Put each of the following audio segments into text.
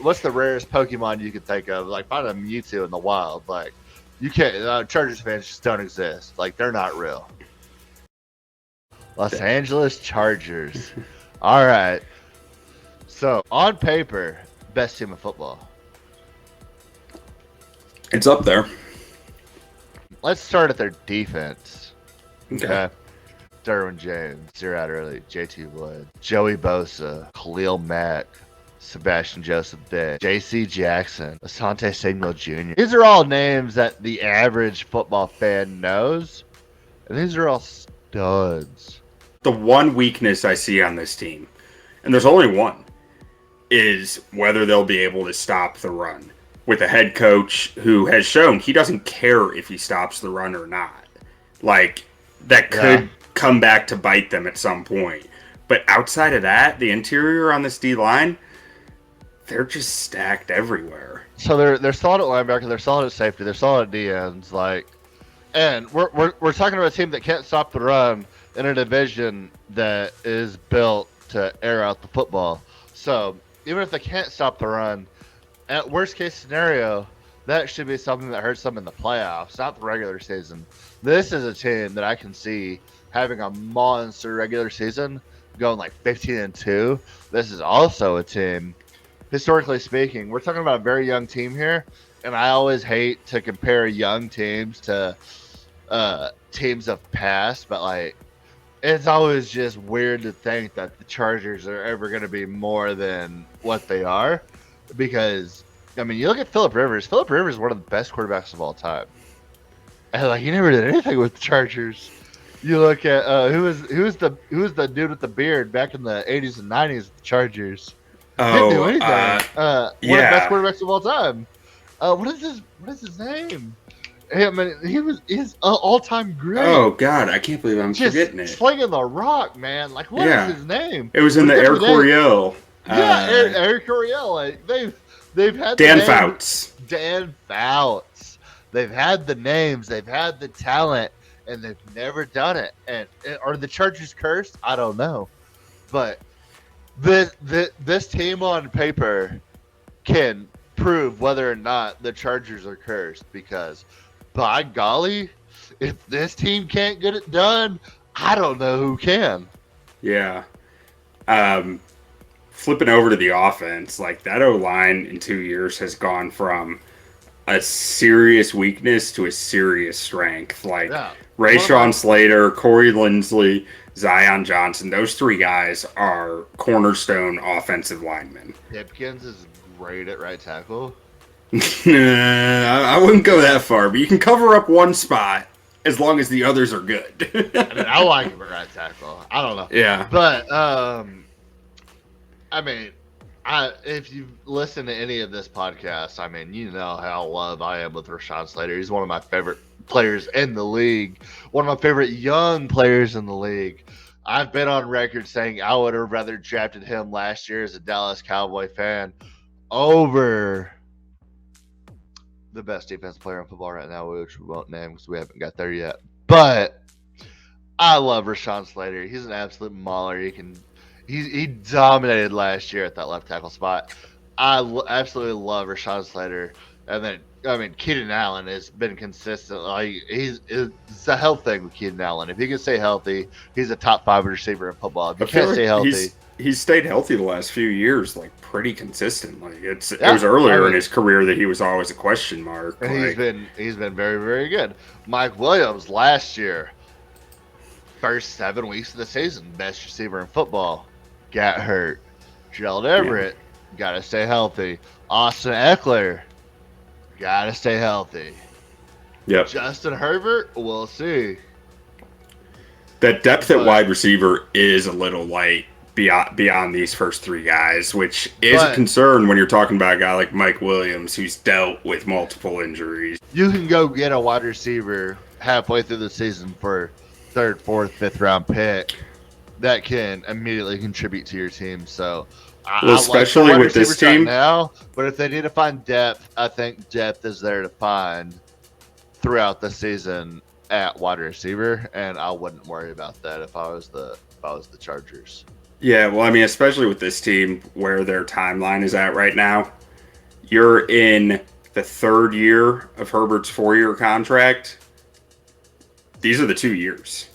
what's the rarest Pokemon you could think of? Like, find a Mewtwo in the wild. Like, you can't. Chargers fans just don't exist. Like, they're not real. Los Angeles Chargers. All right. So, on paper, best team in football. It's up there. Let's start at their defense. Okay. Derwin James, Zero Out Early, JT Wood, Joey Bosa, Khalil Mack, Sebastian Joseph Day, JC Jackson, Asante Samuel Jr. These are all names that the average football fan knows, and these are all studs. The one weakness I see on this team, and there's only one, is whether they'll be able to stop the run with a head coach who has shown he doesn't care if he stops the run or not. Like, that could come back to bite them at some point. But outside of that, the interior on this D-line, they're just stacked everywhere. So they're solid at linebacker, they're solid at safety, they're solid at D ends, like, and we're talking about a team that can't stop the run in a division that is built to air out the football. So even if they can't stop the run, at worst case scenario, that should be something that hurts them in the playoffs, not the regular season. This is a team that I can see having a monster regular season, going like 15-2. This is also a team, historically speaking, we're talking about a very young team here, and I always hate to compare young teams to teams of past, but like, it's always just weird to think that the Chargers are ever going to be more than what they are, because I mean, you look at Phillip Rivers. Phillip Rivers is one of the best quarterbacks of all time, and like, he never did anything with the Chargers. You look at who was the dude with the beard back in the 80s and 90s with the Chargers. Didn't do anything. One of the best quarterbacks of all time. What is his name? I mean, he's all-time great. Oh God, I can't believe I'm forgetting it. Slinging the rock, man. Like, what is his name? It was in the Air Coryell. Air Coryell. Like, they've had Dan Fouts. Dan Fouts. They've had the names. They've had the talent, and they've never done it. And are the Chargers cursed? I don't know, but this team on paper can prove whether or not the Chargers are cursed, because by golly, if this team can't get it done, I don't know who can. Yeah. Flipping over to the offense, like, that O-line in 2 years has gone from a serious weakness to a serious strength. Like, Rashawn Slater, Corey Linsley, Zion Johnson, those three guys are cornerstone offensive linemen. Pipkins is great at right tackle. I wouldn't go that far, but you can cover up one spot as long as the others are good. I mean, I like him at right tackle. I don't know. Yeah. But, I mean, if you listen to any of this podcast, I mean, you know how in love I am with Rashawn Slater. He's one of my favorite players in the league. One of my favorite young players in the league. I've been on record saying I would have rather drafted him last year as a Dallas Cowboy fan over the best defensive player in football right now, which we won't name because we haven't got there yet. But I love Rashawn Slater. He's an absolute mauler. He dominated last year at that left tackle spot. I absolutely love Rashawn Slater. And then, I mean, Keenan Allen has been consistent. Like, it's a health thing with Keenan Allen. If he can stay healthy, he's a top 5 receiver in football. If he can't stay healthy, he's stayed healthy the last few years, like, pretty consistently. It was earlier in his career that he was always a question mark. And he's been very, very good. Mike Williams last year, first 7 weeks of the season, best receiver in football, got hurt. Gerald Everett, gotta stay healthy. Austin Eckler, gotta stay healthy. Yep. Justin Herbert, we'll see. That depth at wide receiver is a little light beyond these first 3 guys, which is a concern when you're talking about a guy like Mike Williams, who's dealt with multiple injuries. You can go get a wide receiver halfway through the season for 3rd, 4th, 5th round pick that can immediately contribute to your team. So, especially like with this team now, but if they need to find depth, I think depth is there to find throughout the season at wide receiver, and I wouldn't worry about that if I was the Chargers. Yeah, well, I mean, especially with this team where their timeline is at right now, you're in the third year of Herbert's 4-year contract. These are the 2 years.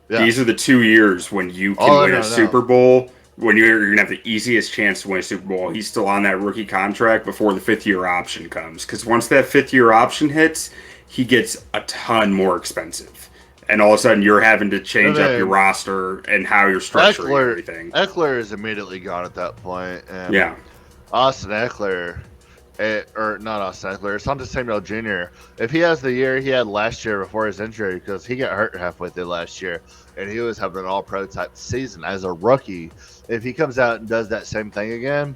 Yeah. These are the 2 years when you can win a Super Bowl, when you're going to have the easiest chance to win a Super Bowl. He's still on that rookie contract before the 5th-year option comes. Because once that 5th-year option hits, he gets a ton more expensive. And all of a sudden, you're having to change up your roster and how you're structuring everything. Eckler is immediately gone at that point. And yeah. Austin Eckler, or not Austin Eckler, Asante Samuel Jr., if he has the year he had last year before his injury, because he got hurt halfway through last year, and he was having an all-pro type season as a rookie, if he comes out and does that same thing again,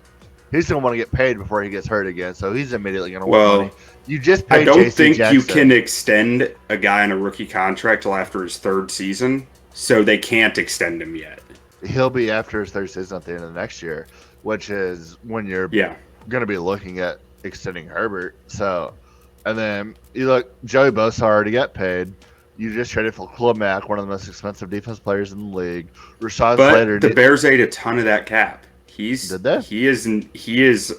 he's going to want to get paid before he gets hurt again, so he's immediately going to want money. You just paid I don't JC think Jackson. you can extend a guy on a rookie contract till after his 3rd season, so they can't extend him yet. He'll be after his 3rd season at the end of the next year, which is when you're going to be looking at extending Herbert. So, and then you look, Joey Bosa already got paid. You just traded for Khalil Mack, one of the most expensive defense players in the league. Rashawn Slater. The Bears ate a ton of that cap. Did they? He is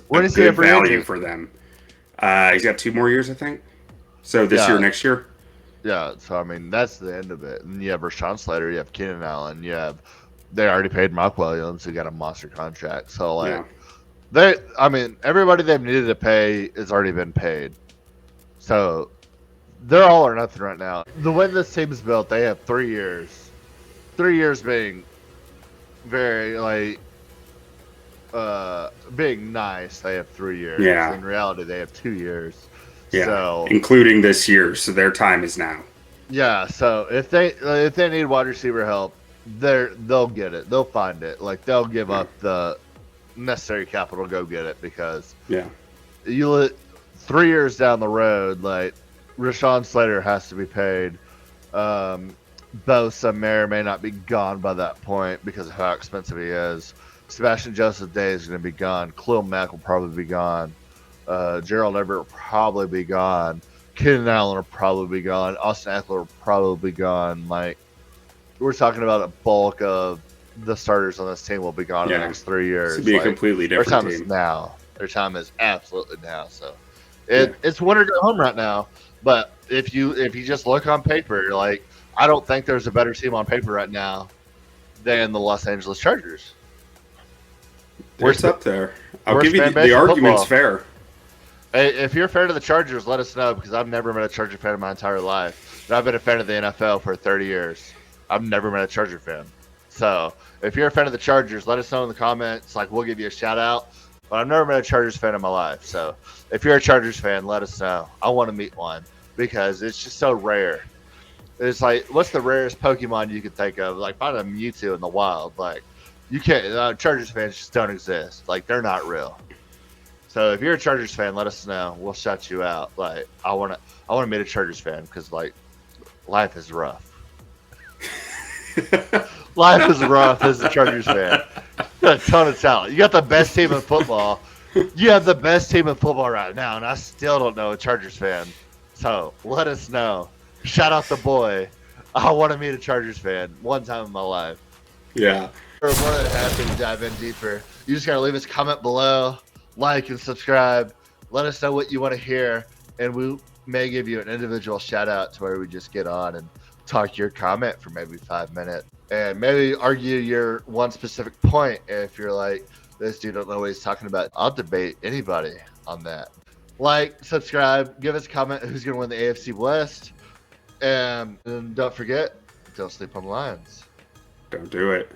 when a is he good value for them. He's got 2 more years, I think. So this year, next year. Yeah. So I mean, that's the end of it. And you have Rashawn Slater, you have Keenan Allen, they already paid Mike Williams, who got a monster contract. So everybody they've needed to pay has already been paid. So they're all or nothing right now. The way this team is built, they have 3 years. 3 years being very being nice. They have 3 years. Yeah. In reality, they have 2 years. Yeah. So, including this year, so their time is now. Yeah. So if they need wide receiver help, they'll get it. They'll find it. They'll give up the necessary capital to go get it, because you let 3 years down the road, Rashawn Slater has to be paid. Bosa may or may not be gone by that point because of how expensive he is. Sebastian Joseph Day is going to be gone. Khalil Mack will probably be gone. Gerald Everett will probably be gone. Keenan Allen will probably be gone. Austin Eckler will probably be gone. We're talking about a bulk of the starters on this team will be gone in the next 3 years. It's be a completely different their time team. Is now. Their time is absolutely now. So it's winter go home right now. But if you just look on paper, I don't think there's a better team on paper right now than the Los Angeles Chargers. It's up there. I'll give you the argument's fair. Hey, if you're a fan of the Chargers, let us know, because I've never been a Charger fan in my entire life. And I've been a fan of the NFL for 30 years. I've never been a Charger fan. So if you're a fan of the Chargers, let us know in the comments. We'll give you a shout out. But I've never been a Chargers fan in my life. So if you're a Chargers fan, let us know. I want to meet one, because it's just so rare. It's what's the rarest Pokemon you could think of? Find a Mewtwo in the wild. You can't. Chargers fans just don't exist. They're not real. So if you're a Chargers fan, let us know. We'll shout you out. I want to meet a Chargers fan, because life is rough. Life is rough as a Chargers fan. You got a ton of talent. You got the best team in football. You have the best team in football right now, and I still don't know a Chargers fan. So let us know. Shout out the boy. I want to meet a Chargers fan one time in my life. Yeah. We're more than happy to dive in deeper. You just got to leave us a comment below, like and subscribe. Let us know what you want to hear, and we may give you an individual shout out to where we just get on and talk your comment for maybe 5 minutes, and maybe argue your one specific point. If you're this dude don't know what he's talking about, I'll debate anybody on that. Subscribe, give us a comment who's going to win the AFC West, and don't forget, don't sleep on the Lions. Don't do it.